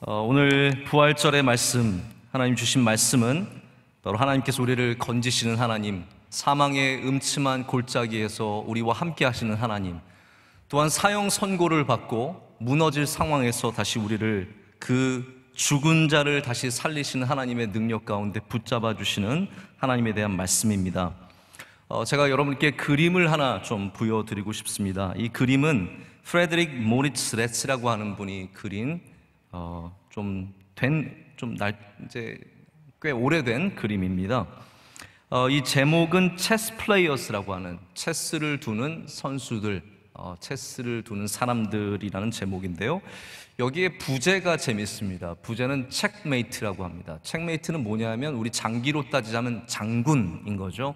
오늘 부활절의 말씀, 하나님 주신 말씀은 바로 하나님께서 우리를 건지시는 하나님, 사망의 음침한 골짜기에서 우리와 함께 하시는 하나님, 또한 사형 선고를 받고 무너질 상황에서 다시 우리를 그 죽은 자를 다시 살리시는 하나님의 능력 가운데 붙잡아 주시는 하나님에 대한 말씀입니다. 제가 여러분께 그림을 하나 좀 보여드리고 싶습니다. 이 그림은 프레드릭 모리츠 레츠라고 하는 분이 그린 이제 꽤 오래된 그림입니다. 이 제목은 체스 플레이어스라고 하는 체스를 두는 선수들, 체스를 두는 사람들이라는 제목인데요. 여기에 부제가 재밌습니다. 부제는 체크메이트라고 합니다. 체크메이트는 뭐냐면 우리 장기로 따지자면 장군인 거죠.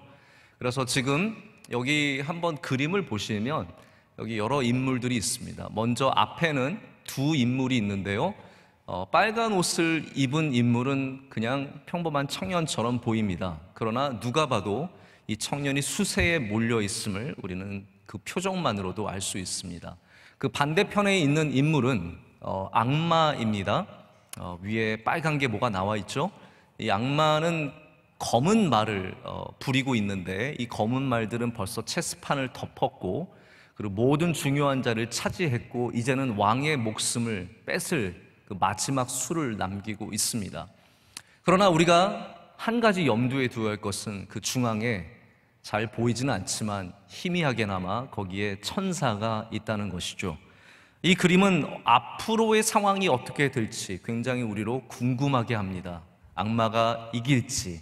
그래서 지금 여기 한번 그림을 보시면 여기 여러 인물들이 있습니다. 먼저 앞에는 두 인물이 있는데요. 빨간 옷을 입은 인물은 그냥 평범한 청년처럼 보입니다. 그러나 누가 봐도 이 청년이 수세에 몰려 있음을 우리는 그 표정만으로도 알 수 있습니다. 그 반대편에 있는 인물은 악마입니다. 위에 빨간 게 뭐가 나와 있죠? 이 악마는 검은 말을 부리고 있는데 이 검은 말들은 벌써 체스판을 덮었고 그리고 모든 중요한 자를 차지했고 이제는 왕의 목숨을 뺏을 그 마지막 수를 남기고 있습니다. 그러나 우리가 한 가지 염두에 두어야 할 것은 그 중앙에 잘 보이지는 않지만 희미하게나마 거기에 천사가 있다는 것이죠. 이 그림은 앞으로의 상황이 어떻게 될지 굉장히 우리로 궁금하게 합니다. 악마가 이길지,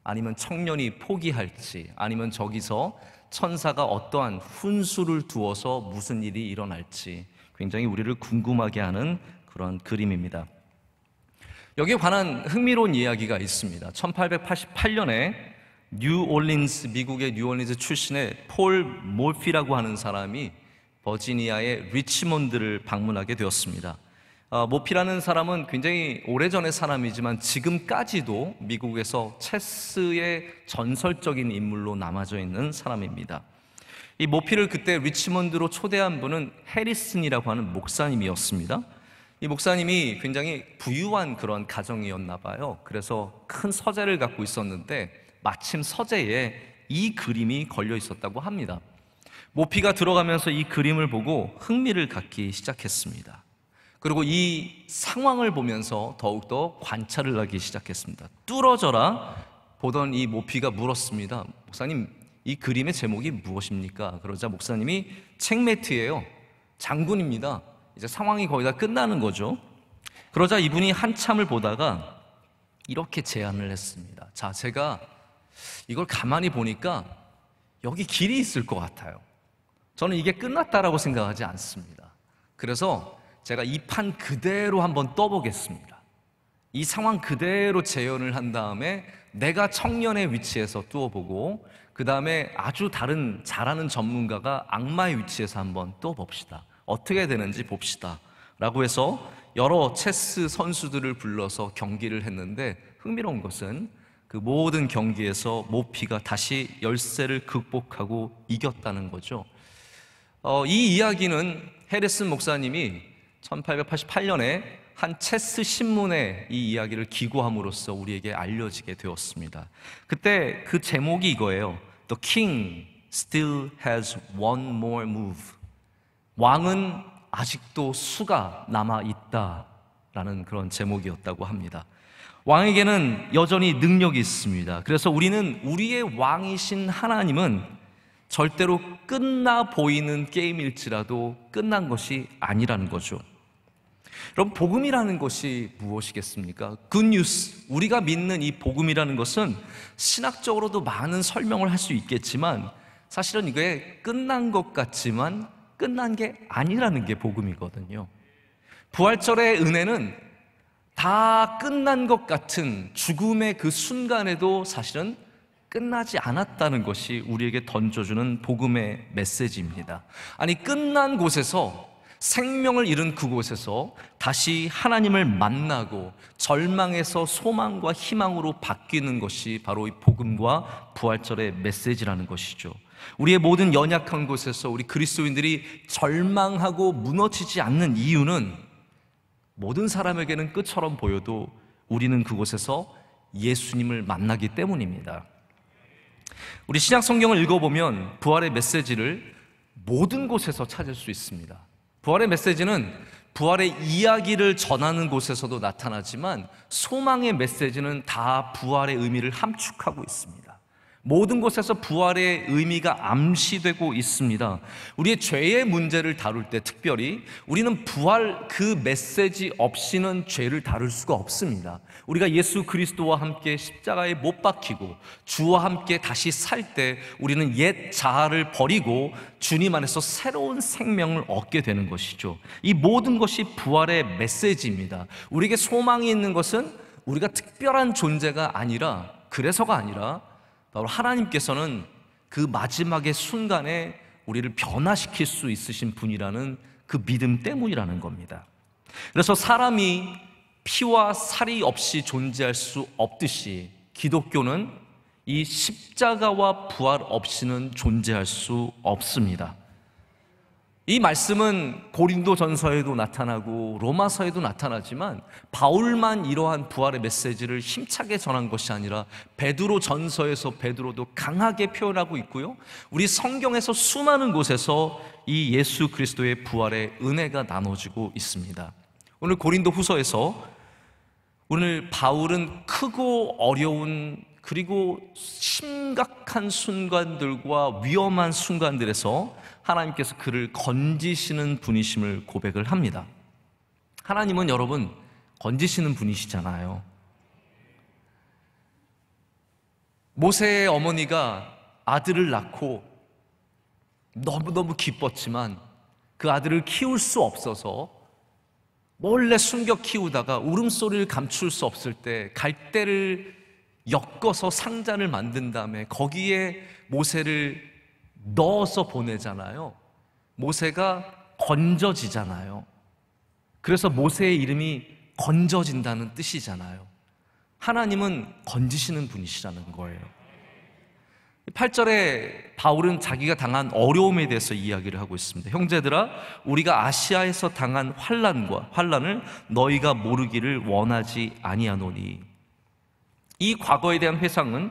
아니면 청년이 포기할지, 아니면 저기서 천사가 어떠한 훈수를 두어서 무슨 일이 일어날지 굉장히 우리를 궁금하게 하는 그런 그림입니다. 여기에 관한 흥미로운 이야기가 있습니다. 1888년에 미국의 뉴올린즈 출신의 폴 몰피라고 하는 사람이 버지니아의 리치몬드를 방문하게 되었습니다. 모피라는 사람은 굉장히 오래전의 사람이지만 지금까지도 미국에서 체스의 전설적인 인물로 남아져 있는 사람입니다. 이 모피를 그때 리치몬드로 초대한 분은 해리슨이라고 하는 목사님이었습니다. 이 목사님이 굉장히 부유한 그런 가정이었나 봐요. 그래서 큰 서재를 갖고 있었는데 마침 서재에 이 그림이 걸려 있었다고 합니다. 모피가 들어가면서 이 그림을 보고 흥미를 갖기 시작했습니다. 그리고 이 상황을 보면서 더욱더 관찰을 하기 시작했습니다. 뚫어져라 보던 이 모피가 물었습니다. 목사님, 이 그림의 제목이 무엇입니까? 그러자 목사님이 체크메이트예요. 장군입니다. 이제 상황이 거의 다 끝나는 거죠. 그러자 이분이 한참을 보다가 이렇게 제안을 했습니다. 자, 제가 이걸 가만히 보니까 여기 길이 있을 것 같아요. 저는 이게 끝났다라고 생각하지 않습니다. 그래서 제가 이 판 그대로 한번 떠보겠습니다. 이 상황 그대로 재현을 한 다음에 내가 청년의 위치에서 뚜어보고 그 다음에 아주 다른 잘하는 전문가가 악마의 위치에서 한번 뚜어봅시다. 어떻게 되는지 봅시다 라고 해서 여러 체스 선수들을 불러서 경기를 했는데 흥미로운 것은 그 모든 경기에서 모피가 다시 열세를 극복하고 이겼다는 거죠. 이 이야기는 해리슨 목사님이 1888년에 한 체스 신문에 이 이야기를 기고함으로써 우리에게 알려지게 되었습니다. 그때 그 제목이 이거예요. The king still has one more move. 왕은 아직도 수가 남아있다라는 그런 제목이었다고 합니다. 왕에게는 여전히 능력이 있습니다. 그래서 우리는 우리의 왕이신 하나님은 절대로 끝나 보이는 게임일지라도 끝난 것이 아니라는 거죠. 여러분, 복음이라는 것이 무엇이겠습니까? 굿뉴스, 우리가 믿는 이 복음이라는 것은 신학적으로도 많은 설명을 할 수 있겠지만 사실은 이게 끝난 것 같지만 끝난 게 아니라는 게 복음이거든요. 부활절의 은혜는 다 끝난 것 같은 죽음의 그 순간에도 사실은 끝나지 않았다는 것이 우리에게 던져주는 복음의 메시지입니다. 아니, 끝난 곳에서, 생명을 잃은 그곳에서 다시 하나님을 만나고 절망에서 소망과 희망으로 바뀌는 것이 바로 이 복음과 부활절의 메시지라는 것이죠. 우리의 모든 연약한 곳에서 우리 그리스도인들이 절망하고 무너지지 않는 이유는 모든 사람에게는 끝처럼 보여도 우리는 그곳에서 예수님을 만나기 때문입니다. 우리 신약 성경을 읽어보면 부활의 메시지를 모든 곳에서 찾을 수 있습니다. 부활의 메시지는 부활의 이야기를 전하는 곳에서도 나타나지만 소망의 메시지는 다 부활의 의미를 함축하고 있습니다. 모든 곳에서 부활의 의미가 암시되고 있습니다. 우리의 죄의 문제를 다룰 때 특별히 우리는 부활 그 메시지 없이는 죄를 다룰 수가 없습니다. 우리가 예수 그리스도와 함께 십자가에 못 박히고 주와 함께 다시 살 때 우리는 옛 자아를 버리고 주님 안에서 새로운 생명을 얻게 되는 것이죠. 이 모든 것이 부활의 메시지입니다. 우리에게 소망이 있는 것은 우리가 특별한 존재가 아니라, 그래서가 아니라 바로 하나님께서는 그 마지막의 순간에 우리를 변화시킬 수 있으신 분이라는 그 믿음 때문이라는 겁니다. 그래서 사람이 피와 살이 없이 존재할 수 없듯이 기독교는 이 십자가와 부활 없이는 존재할 수 없습니다. 이 말씀은 고린도전서에도 나타나고 로마서에도 나타나지만 바울만 이러한 부활의 메시지를 힘차게 전한 것이 아니라 베드로전서에서 베드로도 강하게 표현하고 있고요, 우리 성경에서 수많은 곳에서 이 예수 그리스도의 부활의 은혜가 나눠지고 있습니다. 오늘 고린도후서에서 오늘 바울은 크고 어려운 그리고 심각한 순간들과 위험한 순간들에서 하나님께서 그를 건지시는 분이심을 고백을 합니다. 하나님은 여러분 건지시는 분이시잖아요. 모세의 어머니가 아들을 낳고 너무너무 기뻤지만 그 아들을 키울 수 없어서 몰래 숨겨 키우다가 울음소리를 감출 수 없을 때 갈대를 엮어서 상자를 만든 다음에 거기에 모세를 넣어서 보내잖아요. 모세가 건져지잖아요. 그래서 모세의 이름이 건져진다는 뜻이잖아요. 하나님은 건지시는 분이시라는 거예요. 8절에 바울은 자기가 당한 어려움에 대해서 이야기를 하고 있습니다. 형제들아, 우리가 아시아에서 당한 환난을 너희가 모르기를 원하지 아니하노니. 이 과거에 대한 회상은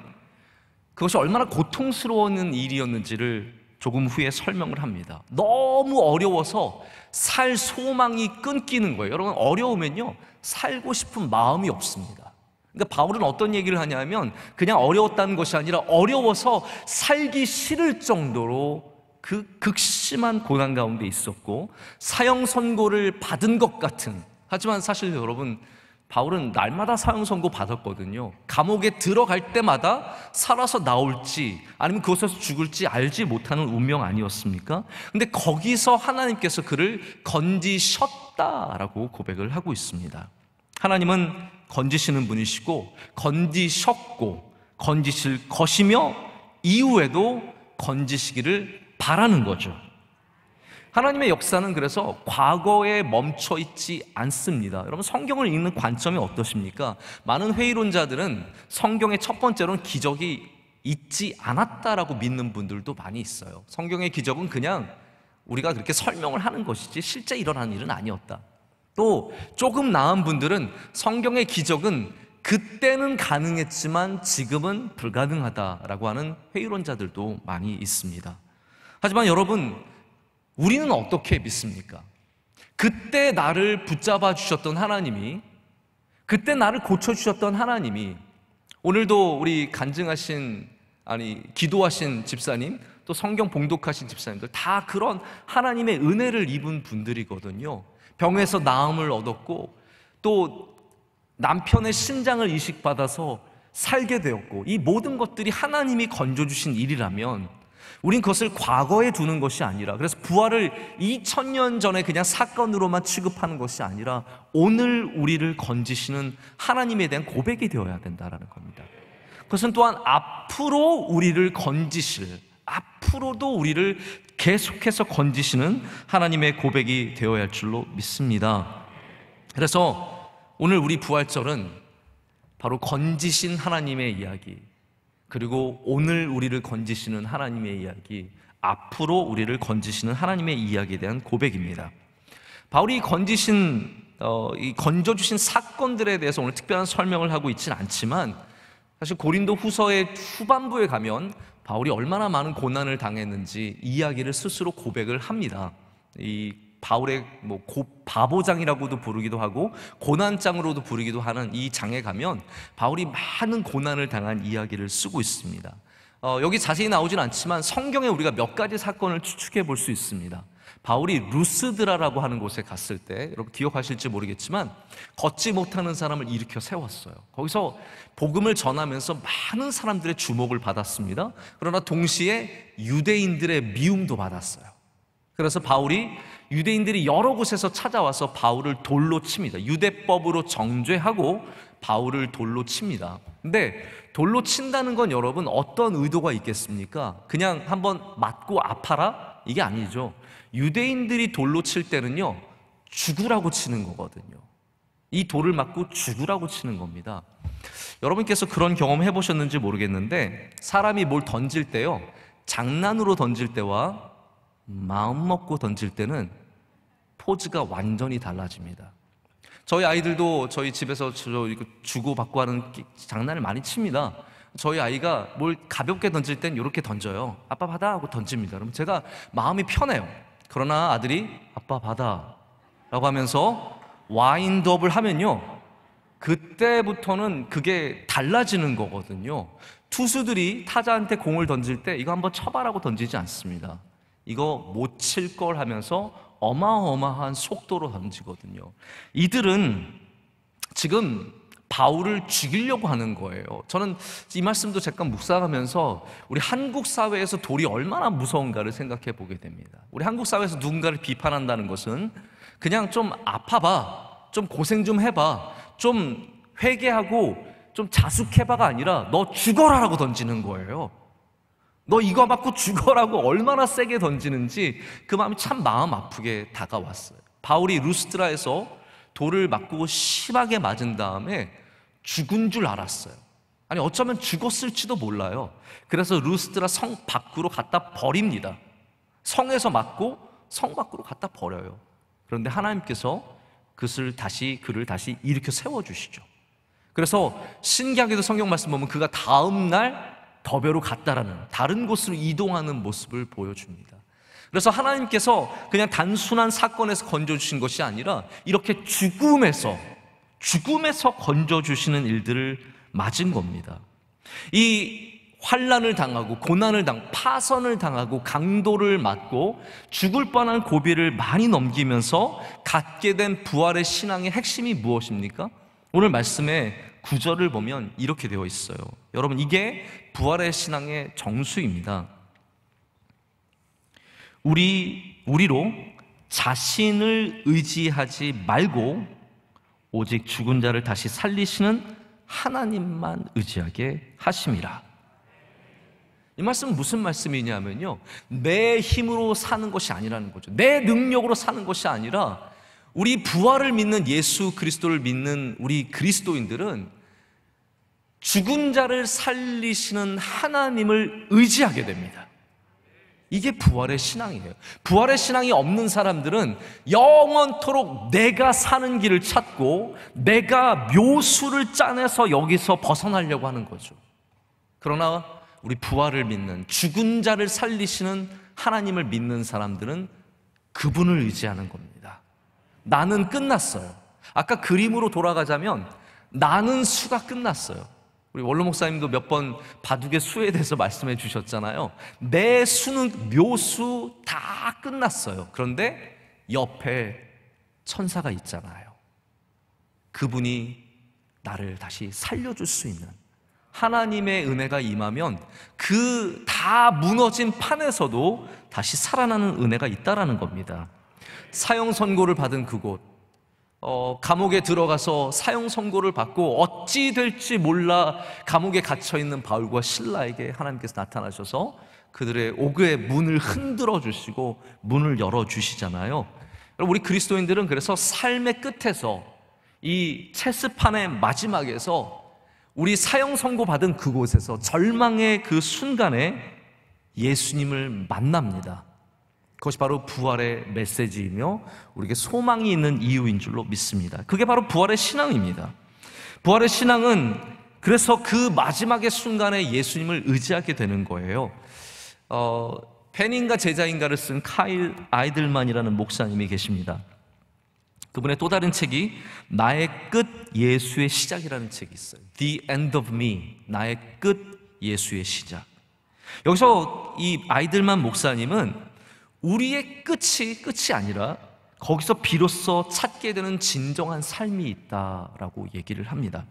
그것이 얼마나 고통스러운 일이었는지를 조금 후에 설명을 합니다. 너무 어려워서 살 소망이 끊기는 거예요. 여러분, 어려우면요 살고 싶은 마음이 없습니다. 그러니까 바울은 어떤 얘기를 하냐면 그냥 어려웠다는 것이 아니라 어려워서 살기 싫을 정도로 그 극심한 고난 가운데 있었고 사형 선고를 받은 것 같은, 하지만 사실 여러분 바울은 날마다 사형 선고 받았거든요. 감옥에 들어갈 때마다 살아서 나올지 아니면 그곳에서 죽을지 알지 못하는 운명 아니었습니까? 근데 거기서 하나님께서 그를 건지셨다라고 고백을 하고 있습니다. 하나님은 건지시는 분이시고 건지셨고 건지실 것이며 이후에도 건지시기를 바라는 거죠. 하나님의 역사는 그래서 과거에 멈춰 있지 않습니다. 여러분, 성경을 읽는 관점이 어떠십니까? 많은 회의론자들은 성경의 첫 번째로는 기적이 있지 않았다라고 믿는 분들도 많이 있어요. 성경의 기적은 그냥 우리가 그렇게 설명을 하는 것이지 실제 일어난 일은 아니었다. 또 조금 나은 분들은 성경의 기적은 그때는 가능했지만 지금은 불가능하다라고 하는 회의론자들도 많이 있습니다. 하지만 여러분, 우리는 어떻게 믿습니까? 그때 나를 붙잡아 주셨던 하나님이, 그때 나를 고쳐주셨던 하나님이 오늘도 우리 기도하신 집사님, 또 성경 봉독하신 집사님들 다 그런 하나님의 은혜를 입은 분들이거든요. 병에서 나음을 얻었고 또 남편의 신장을 이식받아서 살게 되었고, 이 모든 것들이 하나님이 건져주신 일이라면 우린 그것을 과거에 두는 것이 아니라, 그래서 부활을 2000년 전에 그냥 사건으로만 취급하는 것이 아니라 오늘 우리를 건지시는 하나님에 대한 고백이 되어야 된다는 겁니다. 그것은 또한 앞으로 우리를 건지실, 앞으로도 우리를 계속해서 건지시는 하나님의 고백이 되어야 할 줄로 믿습니다. 그래서 오늘 우리 부활절은 바로 건지신 하나님의 이야기, 그리고 오늘 우리를 건지시는 하나님의 이야기, 앞으로 우리를 건지시는 하나님의 이야기에 대한 고백입니다. 바울이 이 건져주신 사건들에 대해서 오늘 특별한 설명을 하고 있지는 않지만, 사실 고린도 후서의 후반부에 가면 바울이 얼마나 많은 고난을 당했는지 이야기를 스스로 고백을 합니다. 이 바울의 바보장이라고도 부르기도 하고 고난장으로도 부르기도 하는 이 장에 가면 바울이 많은 고난을 당한 이야기를 쓰고 있습니다. 여기 자세히 나오진 않지만 성경에 우리가 몇 가지 사건을 추측해 볼 수 있습니다. 바울이 루스드라라고 하는 곳에 갔을 때, 여러분 기억하실지 모르겠지만 걷지 못하는 사람을 일으켜 세웠어요. 거기서 복음을 전하면서 많은 사람들의 주목을 받았습니다. 그러나 동시에 유대인들의 미움도 받았어요. 그래서 바울이 유대인들이 여러 곳에서 찾아와서 바울을 돌로 칩니다. 유대법으로 정죄하고 바울을 돌로 칩니다. 근데 돌로 친다는 건 여러분 어떤 의도가 있겠습니까? 그냥 한번 맞고 아파라? 이게 아니죠. 유대인들이 돌로 칠 때는요, 죽으라고 치는 거거든요. 이 돌을 맞고 죽으라고 치는 겁니다. 여러분께서 그런 경험 해보셨는지 모르겠는데, 사람이 뭘 던질 때요, 장난으로 던질 때와 마음 먹고 던질 때는 포즈가 완전히 달라집니다. 저희 아이들도 저희 집에서 주고받고 하는 장난을 많이 칩니다. 저희 아이가 뭘 가볍게 던질 땐 이렇게 던져요. 아빠 받아 하고 던집니다. 그럼 제가 마음이 편해요. 그러나 아들이 아빠 받아 라고 하면서 와인드업을 하면요, 그때부터는 그게 달라지는 거거든요. 투수들이 타자한테 공을 던질 때 이거 한번 쳐봐라고 던지지 않습니다. 이거 못 칠 걸 하면서 어마어마한 속도로 던지거든요. 이들은 지금 바울을 죽이려고 하는 거예요. 저는 이 말씀도 잠깐 묵상하면서 우리 한국 사회에서 돌이 얼마나 무서운가를 생각해 보게 됩니다. 우리 한국 사회에서 누군가를 비판한다는 것은 그냥 좀 아파봐, 좀 고생 좀 해봐, 좀 회개하고 좀 자숙해봐가 아니라 너 죽어라라고 던지는 거예요. 너 이거 맞고 죽어라고 얼마나 세게 던지는지 그 마음이 참 마음 아프게 다가왔어요. 바울이 루스드라에서 돌을 맞고 심하게 맞은 다음에 죽은 줄 알았어요. 아니 어쩌면 죽었을지도 몰라요. 그래서 루스드라 성 밖으로 갖다 버립니다. 성에서 맞고 성 밖으로 갖다 버려요. 그런데 하나님께서 그를 다시 일으켜 세워주시죠. 그래서 신기하게도 성경 말씀 보면 그가 다음 날 더베로 갔다라는 다른 곳으로 이동하는 모습을 보여줍니다. 그래서 하나님께서 그냥 단순한 사건에서 건져주신 것이 아니라 이렇게 죽음에서 건져주시는 일들을 맞은 겁니다. 이 환난을 당하고 고난을 파선을 당하고 강도를 맞고 죽을 뻔한 고비를 많이 넘기면서 갖게 된 부활의 신앙의 핵심이 무엇입니까? 오늘 말씀에 9절을 보면 이렇게 되어 있어요. 여러분, 이게 부활의 신앙의 정수입니다. 우리로 자신을 의지하지 말고 오직 죽은 자를 다시 살리시는 하나님만 의지하게 하심이라. 이 말씀은 무슨 말씀이냐면요, 내 힘으로 사는 것이 아니라는 거죠. 내 능력으로 사는 것이 아니라 우리 부활을 믿는 예수 그리스도를 믿는 우리 그리스도인들은 죽은 자를 살리시는 하나님을 의지하게 됩니다. 이게 부활의 신앙이에요. 부활의 신앙이 없는 사람들은 영원토록 내가 사는 길을 찾고 내가 묘수를 짜내서 여기서 벗어나려고 하는 거죠. 그러나 우리 부활을 믿는, 죽은 자를 살리시는 하나님을 믿는 사람들은 그분을 의지하는 겁니다. 나는 끝났어요. 아까 그림으로 돌아가자면 나는 수가 끝났어요. 우리 원로 목사님도 몇 번 바둑의 수에 대해서 말씀해 주셨잖아요. 내 수는 묘수 다 끝났어요. 그런데 옆에 천사가 있잖아요. 그분이 나를 다시 살려줄 수 있는 하나님의 은혜가 임하면 그 다 무너진 판에서도 다시 살아나는 은혜가 있다라는 겁니다. 사형 선고를 받은 그곳, 감옥에 들어가서 사형 선고를 받고 어찌 될지 몰라 감옥에 갇혀있는 바울과 실라에게 하나님께서 나타나셔서 그들의 옥의 문을 흔들어 주시고 문을 열어주시잖아요. 우리 그리스도인들은 그래서 삶의 끝에서 이 체스판의 마지막에서 우리 사형 선고 받은 그곳에서 절망의 그 순간에 예수님을 만납니다. 그것이 바로 부활의 메시지이며 우리에게 소망이 있는 이유인 줄로 믿습니다. 그게 바로 부활의 신앙입니다. 부활의 신앙은 그래서 그 마지막의 순간에 예수님을 의지하게 되는 거예요. 팬인가 제자인가를 쓴 카일 아이들만이라는 목사님이 계십니다. 그분의 또 다른 책이 나의 끝 예수의 시작이라는 책이 있어요. The End of Me, 나의 끝 예수의 시작. 여기서 이 아이들만 목사님은 우리의 끝이 아니라 거기서 비로소 찾게 되는 진정한 삶이 있다라고 얘기를 합니다.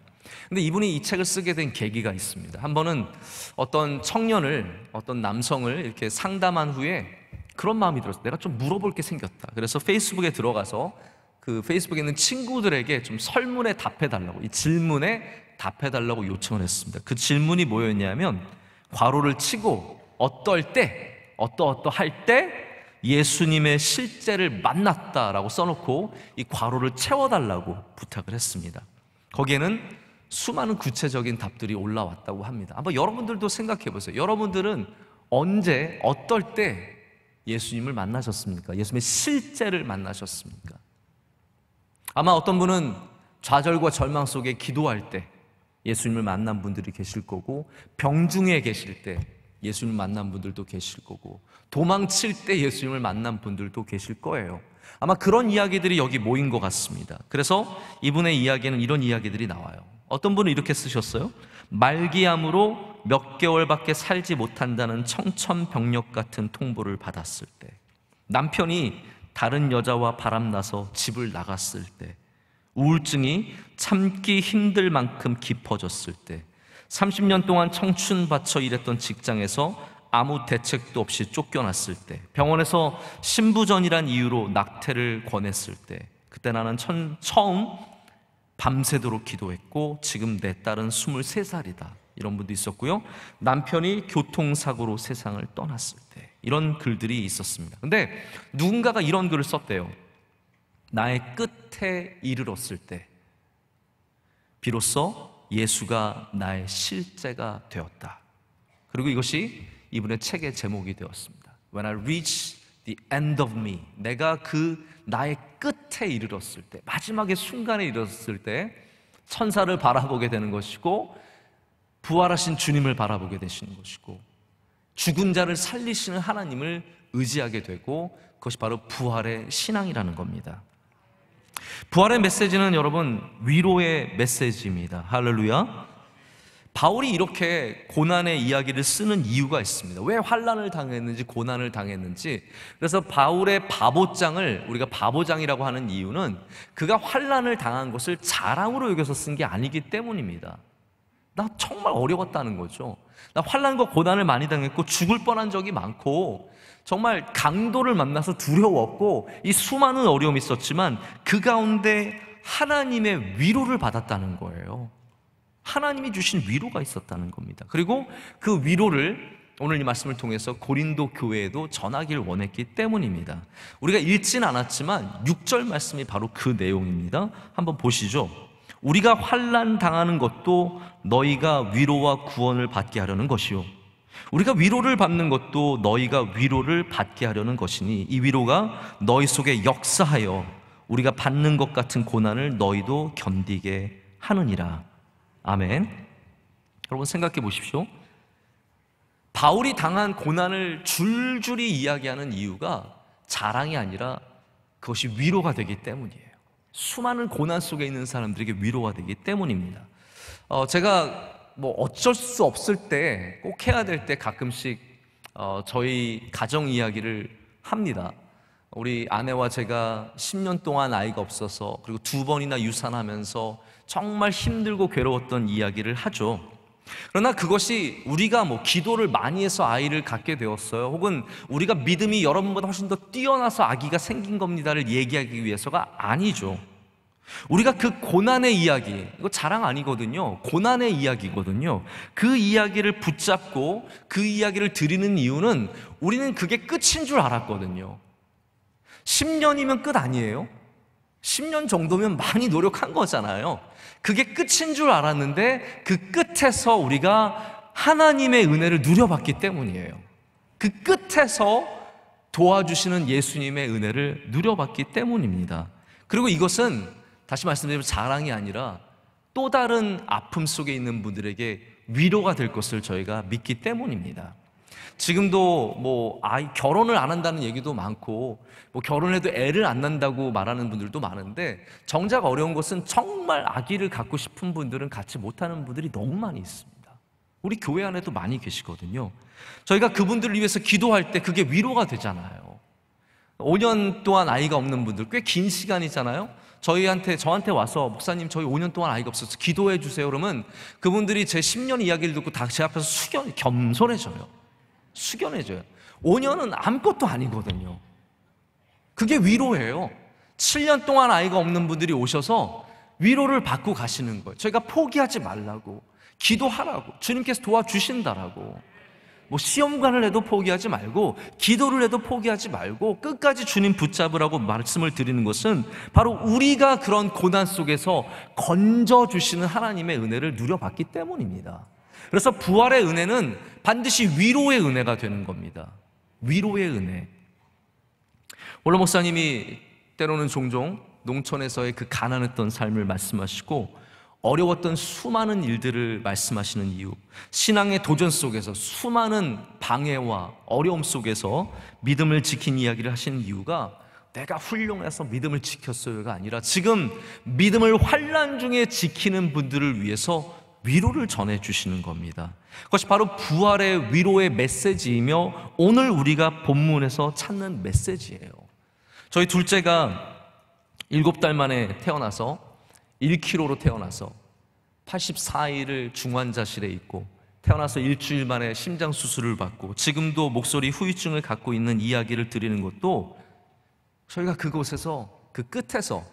근데 이분이 이 책을 쓰게 된 계기가 있습니다. 한 번은 어떤 청년을, 어떤 남성을 이렇게 상담한 후에 그런 마음이 들었어요. 내가 좀 물어볼 게 생겼다. 그래서 페이스북에 들어가서 그 페이스북에 있는 친구들에게 좀 설문에 답해달라고, 이 질문에 답해달라고 요청을 했습니다. 그 질문이 뭐였냐면 괄호를 치고 어떨 때, 어떠할 때 예수님의 실제를 만났다라고 써놓고 이 괄호를 채워달라고 부탁을 했습니다. 거기에는 수많은 구체적인 답들이 올라왔다고 합니다. 한번 여러분들도 생각해 보세요. 여러분들은 언제, 어떨 때 예수님을 만나셨습니까? 예수님의 실제를 만나셨습니까? 아마 어떤 분은 좌절과 절망 속에 기도할 때 예수님을 만난 분들이 계실 거고, 병중에 계실 때 예수님을 만난 분들도 계실 거고, 도망칠 때 예수님을 만난 분들도 계실 거예요. 아마 그런 이야기들이 여기 모인 것 같습니다. 그래서 이분의 이야기에는 이런 이야기들이 나와요. 어떤 분은 이렇게 쓰셨어요. 말기암으로 몇 개월밖에 살지 못한다는 청천벽력 같은 통보를 받았을 때, 남편이 다른 여자와 바람나서 집을 나갔을 때, 우울증이 참기 힘들 만큼 깊어졌을 때, 30년 동안 청춘 바쳐 일했던 직장에서 아무 대책도 없이 쫓겨났을 때, 병원에서 신부전이란 이유로 낙태를 권했을 때, 그때 나는 처음 밤새도록 기도했고 지금 내 딸은 23살이다 이런 분도 있었고요. 남편이 교통사고로 세상을 떠났을 때, 이런 글들이 있었습니다. 근데 누군가가 이런 글을 썼대요. 나의 끝에 이르렀을 때 비로소 예수가 나의 실제가 되었다. 그리고 이것이 이분의 책의 제목이 되었습니다. When I reach the end of me, 내가 그 나의 끝에 이르렀을 때, 마지막의 순간에 이르렀을 때 천사를 바라보게 되는 것이고, 부활하신 주님을 바라보게 되시는 것이고, 죽은 자를 살리시는 하나님을 의지하게 되고, 그것이 바로 부활의 신앙이라는 겁니다. 부활의 메시지는 여러분 위로의 메시지입니다. 할렐루야. 바울이 이렇게 고난의 이야기를 쓰는 이유가 있습니다. 왜 환난을 당했는지, 고난을 당했는지. 그래서 바울의 바보장을 우리가 바보장이라고 하는 이유는 그가 환난을 당한 것을 자랑으로 여겨서 쓴 게 아니기 때문입니다. 나 정말 어려웠다는 거죠. 나 환난과 고난을 많이 당했고 죽을 뻔한 적이 많고 정말 강도를 만나서 두려웠고 이 수많은 어려움이 있었지만 그 가운데 하나님의 위로를 받았다는 거예요. 하나님이 주신 위로가 있었다는 겁니다. 그리고 그 위로를 오늘 이 말씀을 통해서 고린도 교회에도 전하기를 원했기 때문입니다. 우리가 읽진 않았지만 6절 말씀이 바로 그 내용입니다. 한번 보시죠. 우리가 환난 당하는 것도 너희가 위로와 구원을 받게 하려는 것이요, 우리가 위로를 받는 것도 너희가 위로를 받게 하려는 것이니 이 위로가 너희 속에 역사하여 우리가 받는 것 같은 고난을 너희도 견디게 하느니라. 아멘. 여러분 생각해 보십시오. 바울이 당한 고난을 줄줄이 이야기하는 이유가 자랑이 아니라 그것이 위로가 되기 때문이에요. 수많은 고난 속에 있는 사람들에게 위로가 되기 때문입니다. 제가 뭐 어쩔 수 없을 때, 꼭 해야 될 때 가끔씩 저희 가정 이야기를 합니다. 우리 아내와 제가 10년 동안 아이가 없어서, 그리고 2번이나 유산하면서 정말 힘들고 괴로웠던 이야기를 하죠. 그러나 그것이 우리가 뭐 기도를 많이 해서 아이를 갖게 되었어요, 혹은 우리가 믿음이 여러분보다 훨씬 더 뛰어나서 아기가 생긴 겁니다를 얘기하기 위해서가 아니죠. 우리가 그 고난의 이야기, 이거 자랑 아니거든요. 고난의 이야기거든요. 그 이야기를 붙잡고 그 이야기를 드리는 이유는 우리는 그게 끝인 줄 알았거든요. 10년이면 끝 아니에요? 10년 정도면 많이 노력한 거잖아요. 그게 끝인 줄 알았는데 그 끝에서 우리가 하나님의 은혜를 누려봤기 때문이에요. 그 끝에서 도와주시는 예수님의 은혜를 누려봤기 때문입니다. 그리고 이것은 다시 말씀드리면 자랑이 아니라 또 다른 아픔 속에 있는 분들에게 위로가 될 것을 저희가 믿기 때문입니다. 지금도 결혼을 안 한다는 얘기도 많고 결혼해도 애를 안 낳는다고 말하는 분들도 많은데, 정작 어려운 것은 정말 아기를 갖고 싶은 분들은 갖지 못하는 분들이 너무 많이 있습니다. 우리 교회 안에도 많이 계시거든요. 저희가 그분들을 위해서 기도할 때 그게 위로가 되잖아요. 5년 동안 아이가 없는 분들, 꽤 긴 시간이잖아요. 저한테 와서 목사님 저희 5년 동안 아이가 없어서 기도해 주세요 그러면 그분들이 제 10년 이야기를 듣고 다 제 앞에서 겸손해져요. 숙연해져요. 5년은 아무것도 아니거든요. 그게 위로예요. 7년 동안 아이가 없는 분들이 오셔서 위로를 받고 가시는 거예요. 저희가 포기하지 말라고, 기도하라고, 주님께서 도와주신다라고. 시험관을 해도 포기하지 말고, 기도를 해도 포기하지 말고 끝까지 주님 붙잡으라고 말씀을 드리는 것은 바로 우리가 그런 고난 속에서 건져주시는 하나님의 은혜를 누려봤기 때문입니다. 그래서 부활의 은혜는 반드시 위로의 은혜가 되는 겁니다. 위로의 은혜. 원로 목사님이 때로는 종종 농촌에서의 그 가난했던 삶을 말씀하시고 어려웠던 수많은 일들을 말씀하시는 이유, 신앙의 도전 속에서 수많은 방해와 어려움 속에서 믿음을 지킨 이야기를 하시는 이유가 내가 훌륭해서 믿음을 지켰어요가 아니라 지금 믿음을 환난 중에 지키는 분들을 위해서 위로를 전해주시는 겁니다. 그것이 바로 부활의 위로의 메시지이며 오늘 우리가 본문에서 찾는 메시지예요. 저희 둘째가 7달 만에 태어나서 1kg로 태어나서 84일을 중환자실에 있고 태어나서 일주일 만에 심장 수술을 받고 지금도 목소리 후유증을 갖고 있는 이야기를 드리는 것도 저희가 그곳에서, 그 끝에서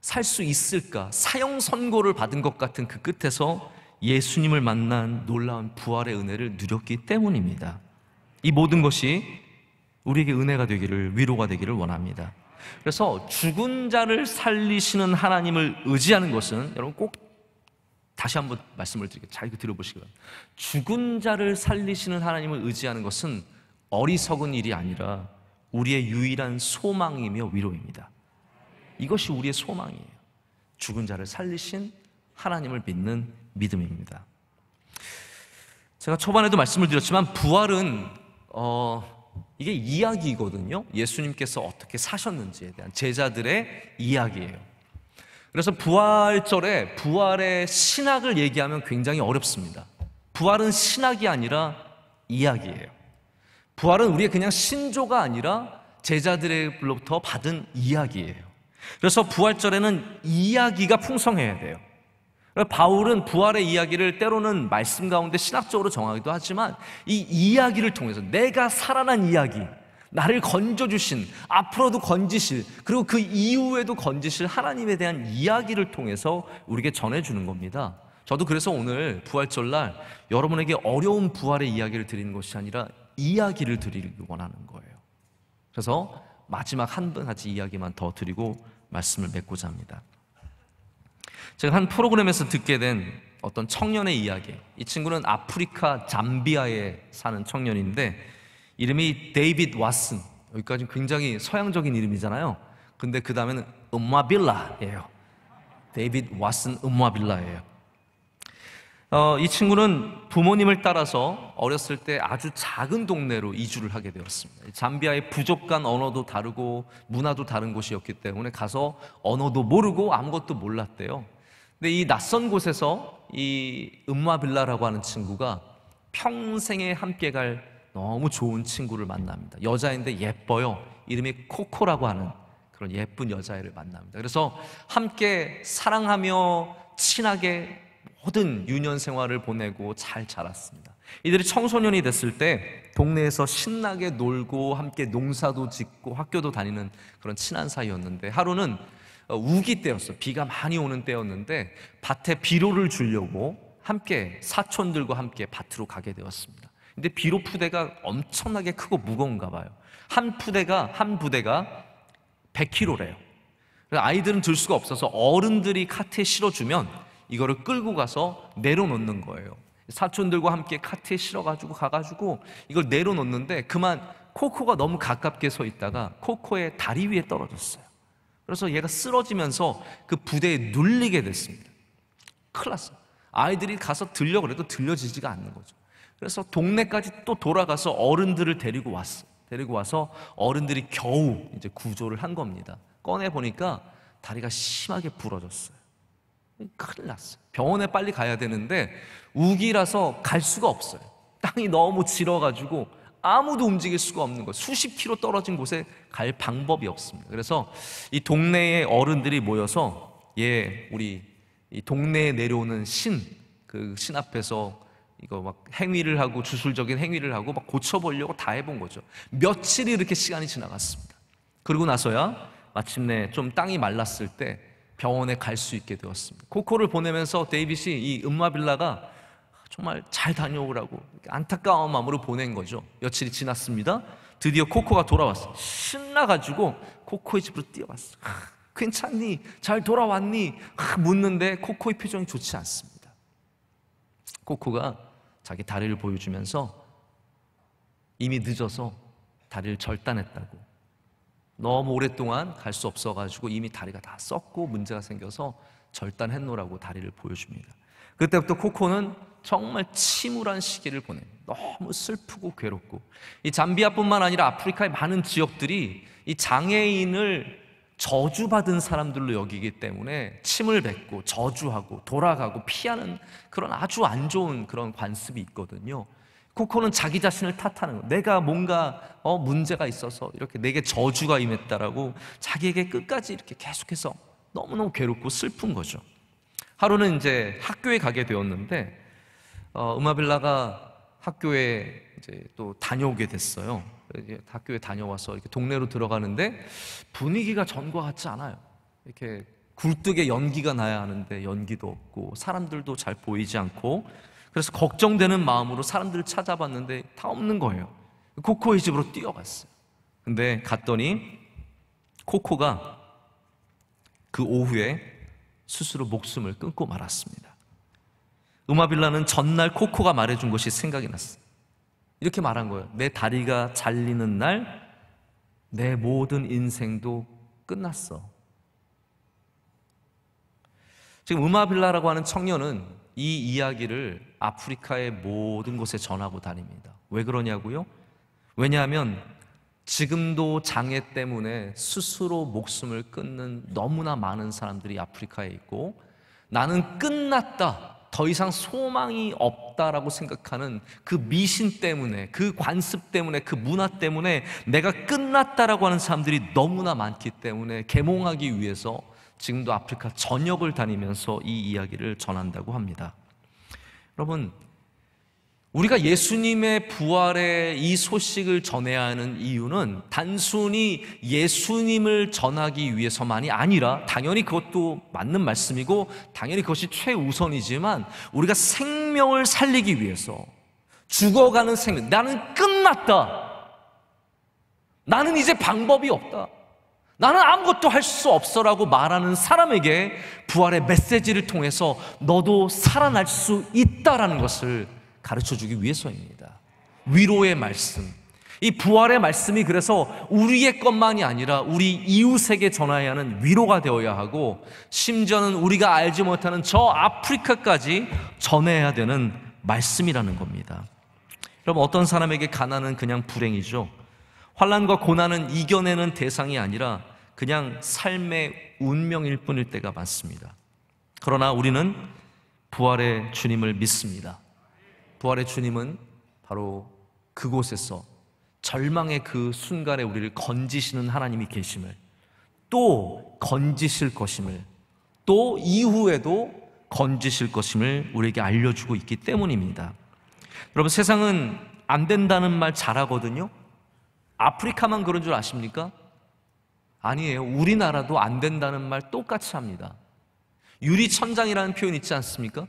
살 수 있을까, 사형 선고를 받은 것 같은 그 끝에서 예수님을 만난 놀라운 부활의 은혜를 누렸기 때문입니다. 이 모든 것이 우리에게 은혜가 되기를, 위로가 되기를 원합니다. 그래서 죽은 자를 살리시는 하나님을 의지하는 것은, 여러분 꼭 다시 한번 말씀을 드릴게요. 잘 들어보시기 바랍니다. 죽은 자를 살리시는 하나님을 의지하는 것은 어리석은 일이 아니라 우리의 유일한 소망이며 위로입니다. 이것이 우리의 소망이에요. 죽은 자를 살리신 하나님을 믿는 믿음입니다. 제가 초반에도 말씀을 드렸지만 부활은 이게 이야기거든요. 예수님께서 어떻게 사셨는지에 대한 제자들의 이야기예요. 그래서 부활절에 부활의 신학을 얘기하면 굉장히 어렵습니다. 부활은 신학이 아니라 이야기예요. 부활은 우리의 그냥 신조가 아니라 제자들로부터 받은 이야기예요. 그래서 부활절에는 이야기가 풍성해야 돼요. 바울은 부활의 이야기를 때로는 말씀 가운데 신학적으로 정하기도 하지만 이 이야기를 통해서 내가 살아난 이야기, 나를 건져주신, 앞으로도 건지실, 그리고 그 이후에도 건지실 하나님에 대한 이야기를 통해서 우리에게 전해주는 겁니다. 저도 그래서 오늘 부활절날 여러분에게 어려운 부활의 이야기를 드리는 것이 아니라 이야기를 드리길 원하는 거예요. 그래서 마지막 한 가지 이야기만 더 드리고 말씀을 맺고자 합니다. 제가 한 프로그램에서 듣게 된 어떤 청년의 이야기, 이 친구는 아프리카 잠비아에 사는 청년인데 이름이 데이빗 왓슨, 여기까지 굉장히 서양적인 이름이잖아요. 근데 그 다음에는 음마빌라예요. 데이빗 왓슨 음마빌라예요. 이 친구는 부모님을 따라서 어렸을 때 아주 작은 동네로 이주를 하게 되었습니다. 잠비아의 부족한 언어도 다르고 문화도 다른 곳이었기 때문에 가서 언어도 모르고 아무것도 몰랐대요. 근데 이 낯선 곳에서 이 음마빌라라고 하는 친구가 평생에 함께 갈 너무 좋은 친구를 만납니다. 여자인데 예뻐요. 이름이 코코라고 하는 그런 예쁜 여자애를 만납니다. 그래서 함께 사랑하며 친하게 모든 유년 생활을 보내고 잘 자랐습니다. 이들이 청소년이 됐을 때 동네에서 신나게 놀고 함께 농사도 짓고 학교도 다니는 그런 친한 사이였는데 하루는 우기 때였어요. 비가 많이 오는 때였는데 밭에 비료를 주려고 함께 사촌들과 함께 밭으로 가게 되었습니다. 근데 비료 푸대가 엄청나게 크고 무거운가 봐요. 한 부대가 100kg래요. 아이들은 들 수가 없어서 어른들이 카트에 실어주면 이거를 끌고 가서 내려놓는 거예요. 사촌들과 함께 카트에 실어가지고 가가지고 이걸 내려놓는데 그만 코코가 너무 가깝게 서 있다가 코코의 다리 위에 떨어졌어요. 그래서 얘가 쓰러지면서 그 부대에 눌리게 됐습니다. 큰일 났어요. 아이들이 가서 들려 그래도 들려지지가 않는 거죠. 그래서 동네까지 또 돌아가서 어른들을 데리고 왔어요. 데리고 와서 어른들이 겨우 이제 구조를 한 겁니다. 꺼내 보니까 다리가 심하게 부러졌어요. 큰일 났어요. 병원에 빨리 가야 되는데 우기라서 갈 수가 없어요. 땅이 너무 질어가지고 아무도 움직일 수가 없는 거예요. 수십 킬로 떨어진 곳에 갈 방법이 없습니다. 그래서 이 동네의 어른들이 모여서 우리 이 동네에 내려오는 그 신 앞에서 이거 막 행위를 하고 주술적인 행위를 하고 막 고쳐보려고 다 해본 거죠. 며칠이 이렇게 시간이 지나갔습니다. 그러고 나서야 마침내 좀 땅이 말랐을 때 병원에 갈 수 있게 되었습니다. 코코를 보내면서 데이빗이 이 음마빌라가 정말 잘 다녀오라고 안타까운 마음으로 보낸 거죠. 며칠이 지났습니다. 드디어 코코가 돌아왔어요. 신나가지고 코코의 집으로 뛰어왔어요. 괜찮니? 잘 돌아왔니? 묻는데 코코의 표정이 좋지 않습니다. 코코가 자기 다리를 보여주면서 이미 늦어서 다리를 절단했다고, 너무 오랫동안 갈 수 없어가지고 이미 다리가 다 썩고 문제가 생겨서 절단했노라고 다리를 보여줍니다. 그때부터 코코는 정말 침울한 시기를 보냅니다. 너무 슬프고 괴롭고, 이 잠비아뿐만 아니라 아프리카의 많은 지역들이 이 장애인을 저주받은 사람들로 여기기 때문에 침을 뱉고 저주하고 돌아가고 피하는 그런 아주 안 좋은 그런 관습이 있거든요. 코코는 자기 자신을 탓하는 거예요. 내가 뭔가 문제가 있어서 이렇게 내게 저주가 임했다라고 자기에게 끝까지 이렇게 계속해서 너무너무 괴롭고 슬픈 거죠. 하루는 이제 학교에 가게 되었는데 음마빌라가 학교에 이제 또 다녀오게 됐어요. 학교에 다녀와서 이렇게 동네로 들어가는데 분위기가 전과 같지 않아요. 이렇게 굴뚝에 연기가 나야 하는데 연기도 없고 사람들도 잘 보이지 않고, 그래서 걱정되는 마음으로 사람들을 찾아봤는데 다 없는 거예요. 코코의 집으로 뛰어갔어요. 근데 갔더니 코코가 그 오후에 스스로 목숨을 끊고 말았습니다. 음마빌라는 전날 코코가 말해준 것이 생각이 났어요. 이렇게 말한 거예요. 내 다리가 잘리는 날 내 모든 인생도 끝났어. 지금 음마빌라라고 하는 청년은 이 이야기를 아프리카의 모든 곳에 전하고 다닙니다. 왜 그러냐고요? 왜냐하면 지금도 장애 때문에 스스로 목숨을 끊는 너무나 많은 사람들이 아프리카에 있고, 나는 끝났다, 더 이상 소망이 없다라고 생각하는 그 미신 때문에, 그 관습 때문에, 그 문화 때문에 내가 끝났다라고 하는 사람들이 너무나 많기 때문에 계몽하기 위해서 지금도 아프리카 전역을 다니면서 이 이야기를 전한다고 합니다. 여러분, 우리가 예수님의 부활의 이 소식을 전해야 하는 이유는 단순히 예수님을 전하기 위해서만이 아니라, 당연히 그것도 맞는 말씀이고 당연히 그것이 최우선이지만, 우리가 생명을 살리기 위해서, 죽어가는 생명, 나는 끝났다, 나는 이제 방법이 없다, 나는 아무것도 할 수 없어라고 말하는 사람에게 부활의 메시지를 통해서 너도 살아날 수 있다라는 것을 가르쳐주기 위해서입니다. 위로의 말씀, 이 부활의 말씀이 그래서 우리의 것만이 아니라 우리 이웃에게 전해야 하는 위로가 되어야 하고, 심지어는 우리가 알지 못하는 저 아프리카까지 전해야 되는 말씀이라는 겁니다. 여러분, 어떤 사람에게 가난은 그냥 불행이죠. 환난과 고난은 이겨내는 대상이 아니라 그냥 삶의 운명일 뿐일 때가 많습니다. 그러나 우리는 부활의 주님을 믿습니다. 부활의 주님은 바로 그곳에서 절망의 그 순간에 우리를 건지시는 하나님이 계심을, 또 건지실 것임을, 또 이후에도 건지실 것임을 우리에게 알려주고 있기 때문입니다. 여러분, 세상은 안 된다는 말 잘하거든요. 아프리카만 그런 줄 아십니까? 아니에요. 우리나라도 안 된다는 말 똑같이 합니다. 유리천장이라는 표현 있지 않습니까?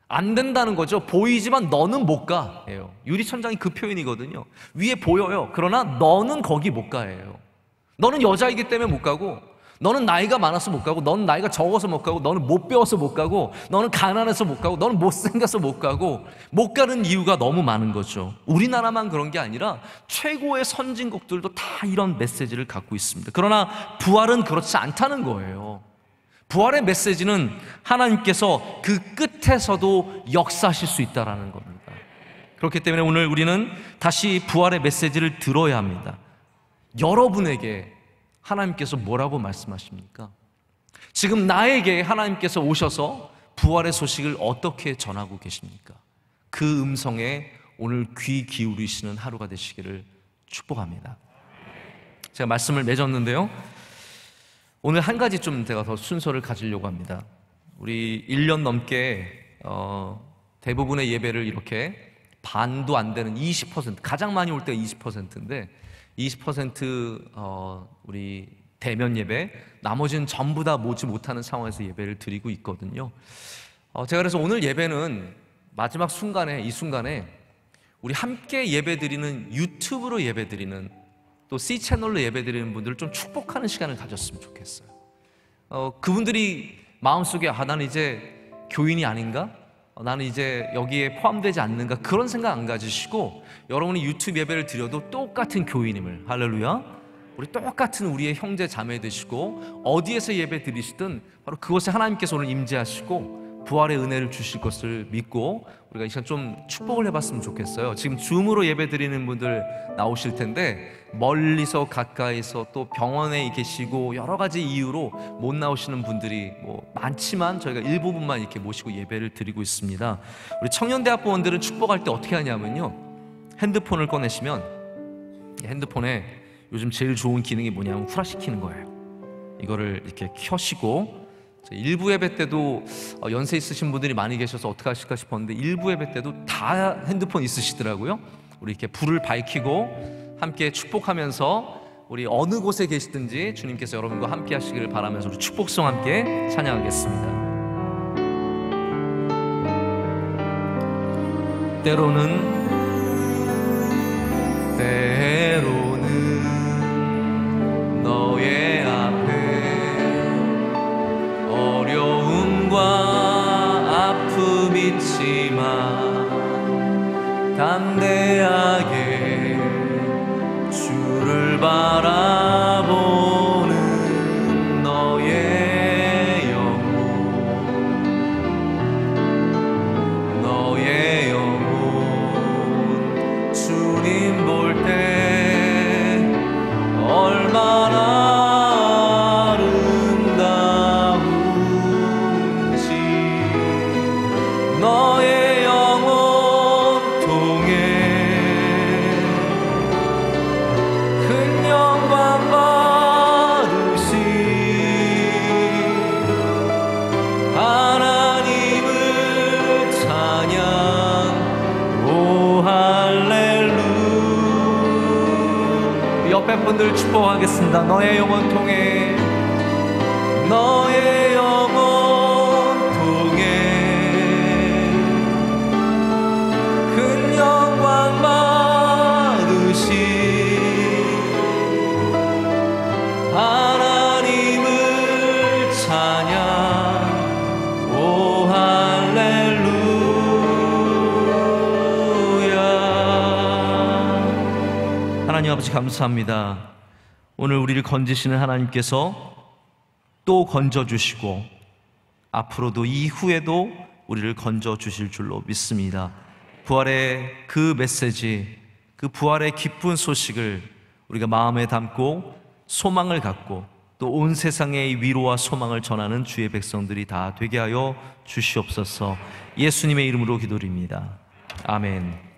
안 된다는 거죠. 보이지만 너는 못 가 예요. 유리천장이 그 표현이거든요. 위에 보여요. 그러나 너는 거기 못 가예요. 너는 여자이기 때문에 못 가고, 너는 나이가 많아서 못 가고, 너는 나이가 적어서 못 가고, 너는 못 배워서 못 가고, 너는 가난해서 못 가고, 너는 못생겨서 못 가고, 못 가는 이유가 너무 많은 거죠. 우리나라만 그런 게 아니라 최고의 선진국들도 다 이런 메시지를 갖고 있습니다. 그러나 부활은 그렇지 않다는 거예요. 부활의 메시지는 하나님께서 그 끝에서도 역사하실 수 있다는 겁니다. 그렇기 때문에 오늘 우리는 다시 부활의 메시지를 들어야 합니다. 여러분에게 하나님께서 뭐라고 말씀하십니까? 지금 나에게 하나님께서 오셔서 부활의 소식을 어떻게 전하고 계십니까? 그 음성에 오늘 귀 기울이시는 하루가 되시기를 축복합니다. 제가 말씀을 맺었는데요, 오늘 한 가지 좀 제가 더 순서를 가지려고 합니다. 우리 1년 넘게 대부분의 예배를 이렇게 반도 안 되는 20%, 가장 많이 올 때가 20%인데 20% 우리 대면 예배, 나머지는 전부 다 모지 못하는 상황에서 예배를 드리고 있거든요. 제가 그래서 오늘 예배는 마지막 순간에, 이 순간에 우리 함께 예배 드리는, 유튜브로 예배 드리는, 또 C채널로 예배 드리는 분들을 좀 축복하는 시간을 가졌으면 좋겠어요. 그분들이 마음속에 나는 이제 교인이 아닌가? 나는 이제 여기에 포함되지 않는가? 그런 생각 안 가지시고 여러분이 유튜브 예배를 드려도 똑같은 교인임을, 할렐루야, 우리 똑같은 우리의 형제 자매 되시고 어디에서 예배 드리시든 바로 그곳에 하나님께서 오늘 임재하시고 부활의 은혜를 주실 것을 믿고 우리가 이 시간 좀 축복을 해봤으면 좋겠어요. 지금 줌으로 예배 드리는 분들 나오실 텐데 멀리서 가까이서 또 병원에 계시고 여러 가지 이유로 못 나오시는 분들이 많지만 저희가 일부분만 이렇게 모시고 예배를 드리고 있습니다. 우리 청년대학부원들은 축복할 때 어떻게 하냐면요, 핸드폰을 꺼내시면 핸드폰에 요즘 제일 좋은 기능이 뭐냐면 후라시키는 거예요. 이거를 이렇게 켜시고, 일부 예배 때도 연세 있으신 분들이 많이 계셔서 어떻게 하실까 싶었는데 일부 예배 때도 다 핸드폰 있으시더라고요. 우리 이렇게 불을 밝히고 함께 축복하면서 우리 어느 곳에 계시든지 주님께서 여러분과 함께 하시기를 바라면서 우리 축복성 함께 찬양하겠습니다. 때로는 너의 아픔 있지만 담대하게 주를 바라보는 너의 영혼 주님 볼 때 얼마나 너의 영혼 통해 큰 영광 받으신 하나님을 찬양. 오 할렐루야. 옆에 분들 축복하겠습니다. 너의 영혼 통해, 너의 영혼 통해 영광 받으신 하나님을 찬양. 오 할렐루야. 하나님 아버지 감사합니다. 오늘 우리를 건지시는 하나님께서 또 건져주시고 앞으로도 이후에도 우리를 건져주실 줄로 믿습니다. 부활의 그 메시지, 그 부활의 기쁜 소식을 우리가 마음에 담고 소망을 갖고 또 온 세상의 위로와 소망을 전하는 주의 백성들이 다 되게 하여 주시옵소서. 예수님의 이름으로 기도드립니다. 아멘.